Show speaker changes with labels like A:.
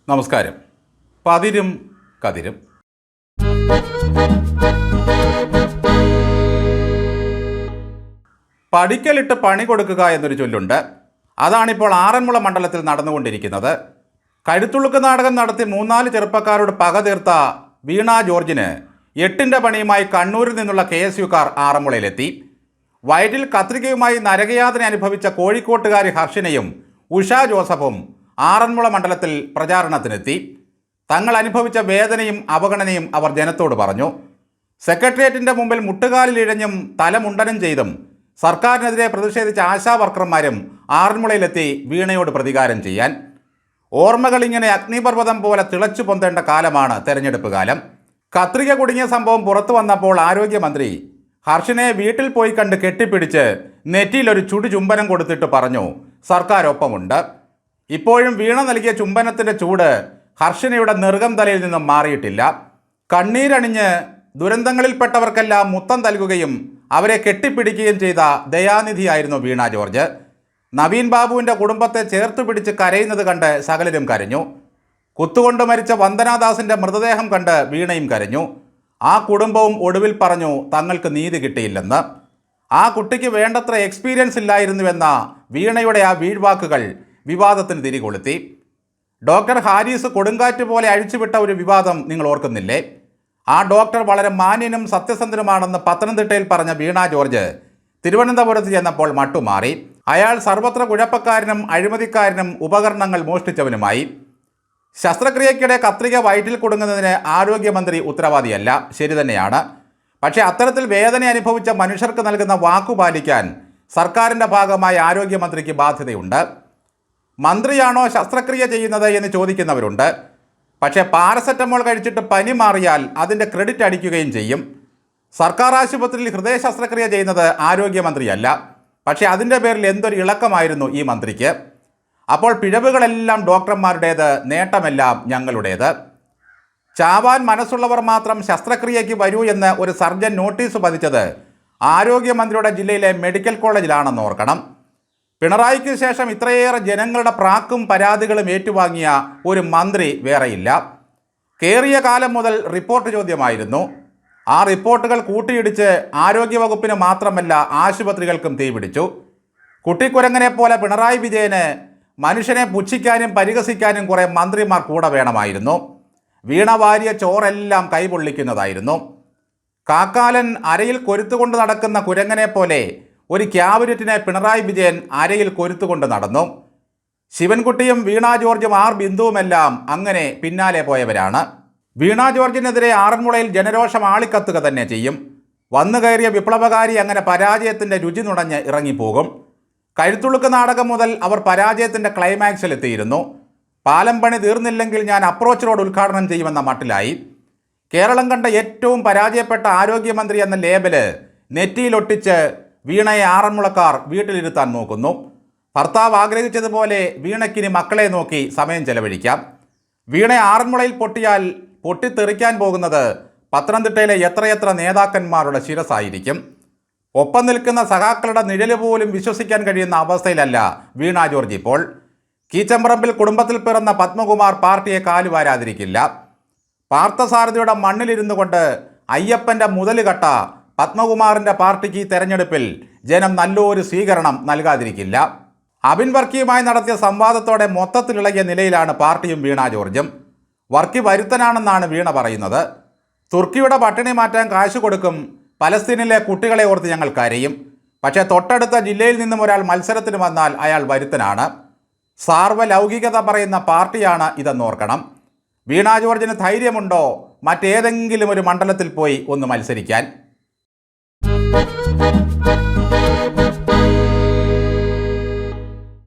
A: നമസ്കാരം. പതിരും കതിരും. പടിക്കലിട്ട് പണി കൊടുക്കുക എന്നൊരു ചൊല്ലുണ്ട്. അതാണിപ്പോൾ ആറന്മുള മണ്ഡലത്തിൽ നടന്നുകൊണ്ടിരിക്കുന്നത്. കഴുത്തുളുക്ക് നാടകം നടത്തി 3-4 ചെറുപ്പക്കാരോട് പക തീർത്ത വീണ ജോർജിന് 8ന്റെ പണിയുമായി കണ്ണൂരിൽ നിന്നുള്ള KSUക്കാർ ആറന്മുളയിലെത്തി. വയറ്റിൽ കത്രികയുമായി നരകയാതന അനുഭവിച്ച കോഴിക്കോട്ടുകാരി ഹർഷിനയും ഉഷ ജോസഫും ആറന്മുള മണ്ഡലത്തിൽ പ്രചാരണത്തിനെത്തി. തങ്ങൾ അനുഭവിച്ച വേദനയും അവഗണനയും അവർ ജനത്തോട് പറഞ്ഞു. സെക്രട്ടേറിയറ്റിൻ്റെ മുമ്പിൽ മുട്ടുകാലിലിഴഞ്ഞും തലമുണ്ടനം ചെയ്തും സർക്കാരിനെതിരെ പ്രതിഷേധിച്ച ആശാ വർക്കർമാരും ആറന്മുളയിലെത്തി വീണയോട് പ്രതികാരം ചെയ്യാൻ. ഓർമ്മകൾ ഇങ്ങനെ അഗ്നിപർവ്വതം പോലെ തിളച്ചു പൊന്തേണ്ട കാലമാണ് തെരഞ്ഞെടുപ്പ് കാലം. കത്രിക കുടുങ്ങിയ സംഭവം പുറത്തു വന്നപ്പോൾ ആരോഗ്യമന്ത്രി ഹർഷിനെ വീട്ടിൽ പോയി കണ്ട് കെട്ടിപ്പിടിച്ച് നെറ്റിയിലൊരു ചുടുചുംബനം കൊടുത്തിട്ട് പറഞ്ഞു, സർക്കാരൊപ്പമുണ്ട്. ഇപ്പോഴും വീണ നൽകിയ ചുംബനത്തിൻ്റെ ചൂട് ഹർഷിനയുടെ നെറുകം തലയിൽ നിന്നും മാറിയിട്ടില്ല. കണ്ണീരണിഞ്ഞ് ദുരന്തങ്ങളിൽപ്പെട്ടവർക്കെല്ലാം മുത്തം നൽകുകയും അവരെ കെട്ടിപ്പിടിക്കുകയും ചെയ്ത ദയാനിധിയായിരുന്നു വീണ ജോർജ്. നവീൻ ബാബുവിൻ്റെ കുടുംബത്തെ ചേർത്ത് പിടിച്ച് കരയുന്നത് കണ്ട് സകലരും കരഞ്ഞു. കുത്തുകൊണ്ട് മരിച്ച വന്ദനാദാസിൻ്റെ മൃതദേഹം കണ്ട് വീണയും കരഞ്ഞു. ആ കുടുംബവും ഒടുവിൽ പറഞ്ഞു തങ്ങൾക്ക് നീതി കിട്ടിയില്ലെന്ന്. ആ കുട്ടിക്ക് വേണ്ടത്ര എക്സ്പീരിയൻസ് ഇല്ലായിരുന്നുവെന്ന വീണയുടെ ആ വീഴ്വാക്കുകൾ വിവാദത്തിന് തിരികൊളുത്തി. ഡോക്ടർ ഹാരിസ് കൊടുങ്കാറ്റ് പോലെ അഴിച്ചുവിട്ട ഒരു വിവാദം നിങ്ങൾ ഓർക്കുന്നില്ലേ? ആ ഡോക്ടർ വളരെ മാന്യനും സത്യസന്ധനുമാണെന്ന് പത്തനംതിട്ടയിൽ പറഞ്ഞ വീണ ജോർജ് തിരുവനന്തപുരത്ത് ചെന്നപ്പോൾ മട്ടുമാറി. അയാൾ സർവത്ര കുഴപ്പക്കാരനും അഴിമതിക്കാരനും ഉപകരണങ്ങൾ മോഷ്ടിച്ചവനുമായി. ശസ്ത്രക്രിയയ്ക്കിടെ കത്രിക വയറ്റിൽ കുടുങ്ങുന്നതിന് ആരോഗ്യമന്ത്രി ഉത്തരവാദിയല്ല, ശരി തന്നെയാണ്. പക്ഷേ അത്തരത്തിൽ വേദന അനുഭവിച്ച മനുഷ്യർക്ക് നൽകുന്ന വാക്കുപാലിക്കാൻ സർക്കാരിൻ്റെ ഭാഗമായി ആരോഗ്യമന്ത്രിക്ക് ബാധ്യതയുണ്ട്. മന്ത്രിയാണോ ശസ്ത്രക്രിയ ചെയ്യുന്നത് എന്ന് ചോദിക്കുന്നവരുണ്ട്. പക്ഷേ പാരസെറ്റമോൾ കഴിച്ചിട്ട് പനി മാറിയാൽ അതിൻ്റെ ക്രെഡിറ്റ് അടിക്കുകയും ചെയ്യും. സർക്കാർ ആശുപത്രിയിൽ ഹൃദയ ശസ്ത്രക്രിയ ചെയ്യുന്നത് ആരോഗ്യമന്ത്രിയല്ല. പക്ഷേ അതിൻ്റെ പേരിൽ എന്തൊരു ഇളക്കമായിരുന്നു ഈ മന്ത്രിക്ക്. അപ്പോൾ പിഴവുകളെല്ലാം ഡോക്ടർമാരുടേത്, നേട്ടമെല്ലാം ഞങ്ങളുടേത്. ചാവാൻ മനസ്സുള്ളവർ മാത്രം ശസ്ത്രക്രിയയ്ക്ക് വരൂ എന്ന് ഒരു സർജൻ നോട്ടീസ് പതിച്ചത് ആരോഗ്യമന്ത്രിയുടെ ജില്ലയിലെ മെഡിക്കൽ കോളേജിലാണെന്ന് ഓർക്കണം. പിണറായിക്ക് ശേഷം ഇത്രയേറെ ജനങ്ങളുടെ പ്രാക്കും പരാതികളും ഏറ്റുവാങ്ങിയ ഒരു മന്ത്രി വേറെയില്ല. കേറിയ കാലം മുതൽ റിപ്പോർട്ട് ചോദ്യമായിരുന്നു. ആ റിപ്പോർട്ടുകൾ കൂട്ടിയിടിച്ച് ആരോഗ്യവകുപ്പിന് മാത്രമല്ല ആശുപത്രികൾക്കും തീപിടിച്ചു. കുട്ടിക്കുരങ്ങനെ പോലെ പിണറായി വിജയന് മനുഷ്യനെ പുച്ഛിക്കാനും പരിഹസിക്കാനും കുറേ മന്ത്രിമാർ കൂടെ വേണമായിരുന്നു. വീണ വാരിയ ചോറെല്ലാം കൈപൊള്ളിക്കുന്നതായിരുന്നു. കാക്കാലൻ അരയിൽ കൊരുത്തുകൊണ്ട് നടക്കുന്ന കുരങ്ങനെ പോലെ ഒരു ക്യാബിനറ്റിനെ പിണറായി വിജയൻ അരയിൽ കൊരുത്തുകൊണ്ട് നടന്നു. ശിവൻകുട്ടിയും വീണ ജോർജും ആർ ബിന്ദുവുമെല്ലാം അങ്ങനെ പിന്നാലെ പോയവരാണ്. വീണ ജോർജിനെതിരെ ആറന്മുളയിൽ ജനരോഷം ആളിക്കത്തുക തന്നെ ചെയ്യും. വന്നു കയറിയ വിപ്ലവകാരി അങ്ങനെ പരാജയത്തിൻ്റെ രുചി നുണഞ്ഞ് ഇറങ്ങിപ്പോകും. കഴുത്തുളുക്ക് നാടകം മുതൽ അവർ പരാജയത്തിൻ്റെ ക്ലൈമാക്സിലെത്തിയിരുന്നു. പാലം പണി തീർന്നില്ലെങ്കിൽ ഞാൻ അപ്രോച്ച് റോഡ് ഉദ്ഘാടനം ചെയ്യുമെന്ന മട്ടിലായി. കേരളം കണ്ട ഏറ്റവും പരാജയപ്പെട്ട ആരോഗ്യമന്ത്രി എന്ന ലേബല് നെറ്റിയിലൊട്ടിച്ച് വീണയെ ആറന്മുളക്കാർ വീട്ടിലിരുത്താൻ നോക്കുന്നു. ഭർത്താവ് ആഗ്രഹിച്ചതുപോലെ വീണയ്ക്കിനി മക്കളെ നോക്കി സമയം ചെലവഴിക്കാം. വീണ ആറന്മുളയിൽ പൊട്ടിയാൽ പൊട്ടിത്തെറിക്കാൻ പോകുന്നത് പത്തനംതിട്ടയിലെ എത്രയെത്ര നേതാക്കന്മാരുടെ ശിരസായിരിക്കും. ഒപ്പം നിൽക്കുന്ന സഖാക്കളുടെ നിഴല് പോലും വിശ്വസിക്കാൻ കഴിയുന്ന അവസ്ഥയിലല്ല വീണ ജോർജ് ഇപ്പോൾ. കീച്ചമ്പറമ്പിൽ കുടുംബത്തിൽ പിറന്ന പത്മകുമാർ പാർട്ടിയെ കാലുവാരാതിരിക്കില്ല. പാർത്ഥസാരഥിയുടെ മണ്ണിലിരുന്നു കൊണ്ട് അയ്യപ്പൻ്റെ മുതലുകട്ട പത്മകുമാറിൻ്റെ പാർട്ടിക്ക് ഈ തെരഞ്ഞെടുപ്പിൽ ജനം നല്ലൊരു സ്വീകരണം നൽകാതിരിക്കില്ല. അബിൻ വർക്കിയുമായി നടത്തിയ സംവാദത്തോടെ മൊത്തത്തിലിളകിയ നിലയിലാണ് പാർട്ടിയും വീണ ജോർജും. വർക്കി വരുത്തനാണെന്നാണ് വീണ പറയുന്നത്. തുർക്കിയുടെ പട്ടിണി മാറ്റാൻ കാശ് കൊടുക്കും, പലസ്തീനിലെ കുട്ടികളെ ഓർത്ത് ഞങ്ങൾ കരയും. പക്ഷേ തൊട്ടടുത്ത ജില്ലയിൽ നിന്നും ഒരാൾ മത്സരത്തിന് വന്നാൽ അയാൾ വരുത്തനാണ്. സാർവലൗകികത പറയുന്ന പാർട്ടിയാണ് ഇതെന്നോർക്കണം. വീണ ജോർജിന് ധൈര്യമുണ്ടോ മറ്റേതെങ്കിലും ഒരു മണ്ഡലത്തിൽ പോയി ഒന്ന് മത്സരിക്കാൻ?